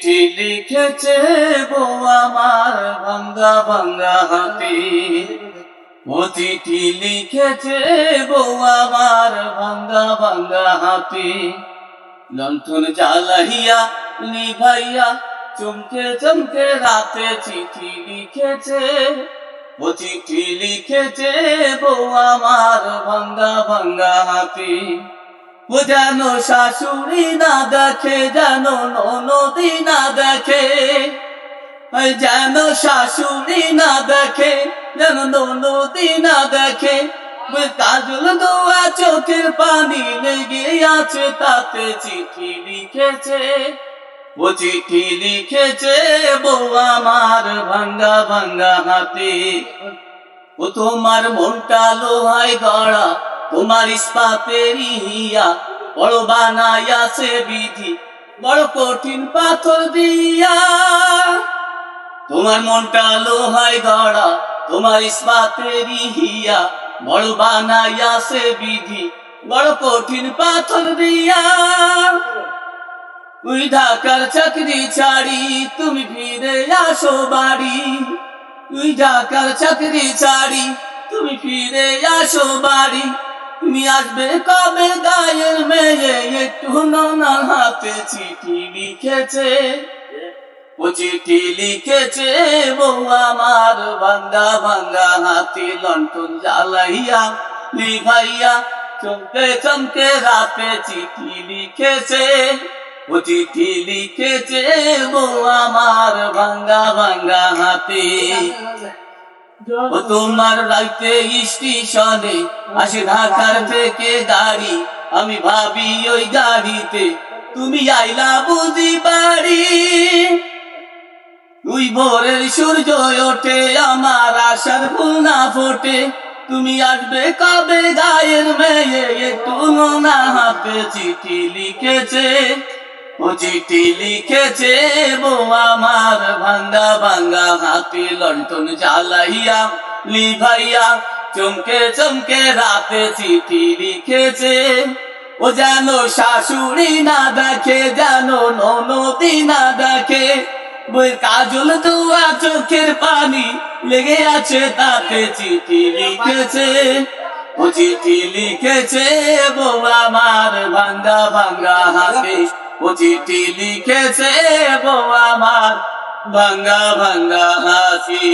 চিঠি লিখেছে বউ আমার ভাঙ্গা ভাঙ্গা হাতে, ও চিঠি লিখেছে বউ আমার ভাঙ্গা ভাঙ্গা হাতে। লণ্ঠন জ্বালাইয়া নিভাইয়া চমকে চমকে রাতে চিঠি লিখেছে, ও চিঠি লিখেছে বউ আমার ভাঙ্গা ভাঙ্গা হাতে। ও যেন শাশুড়ি না দেখে, যেন ননদি না দেখে, যেন শাশুড়ি না দেখে, যেন ননদি না দেখে। কাজল দোয়া চোখের পানি লেগে আছে তাতে চিঠি লিখেছে, ও চিঠি লিখেছে বউ আমার ভাঙ্গা ভাঙ্গা হাতে। ও তোমার মনটা লোহায় গড়া, তোমার ইস্পাতের হিয়া, বড় বানাইয়াছে বিধি বড় কঠিন পাথর দিয়া। তোমার মনটা লোহায় গড়া, তোমার ইস্পাতের হিয়া, বড় বানাইয়াছে বিধি বড় কঠিন পাথর দিয়া। ওই ঢাকার চাকরি ছাড়ি তুমি ফিরে আসো বাড়ি, ওই ঢাকার চাকরি ছাড়ি তুমি ফিরে আসো বাড়ি। তুমি আসবে কবে গায়ের মেয়ে, একটু নানার হাতে চিঠি লিখেছে, ও চিঠি লিখেছে বউ আমার ভাঙ্গা ভাঙ্গা হাতে। লণ্ঠন জ্বালাইয়া নিভাইয়া চমকে চমকে রাতে চিঠি লিখেছে, ও চিঠি লিখেছে বউ আমার ভাঙ্গা ভাঙ্গা হাতে। ও তোমার রাইতে স্টেশনে আসে ঢাকার থেকে গাড়ি, আমি ভাবি ওই গাড়িতে তুমি আইলা বুঝি বাড়ি। ওই ভোরের সূর্য ওঠে আমার আশার ফুল না ফোটে, তুমি আসবে কবে গায়ের মেয়ে, একটু না হাতে চিঠি লিখেছে, ও চিঠি লিখেছে বউ আমার ভাঙ্গা ভাঙ্গা হাতে। লণ্ঠন জ্বালাইয়া নিভাইয়া চমকে চমকে রাতে চিঠি লিখেছে, ও যেন শাশুড়ি না দেখে, যেন ননদি না দেখে। বই কাজল দোয়া চোখের পানি লেগে আছে তাতে চিঠি লিখেছে, ও চিঠি লিখেছে বউ আমার ভাঙ্গা ভাঙ্গা হাতে। ও চিঠি লিখেছে বউ আমার ভাঙ্গা ভাঙ্গা হাসি।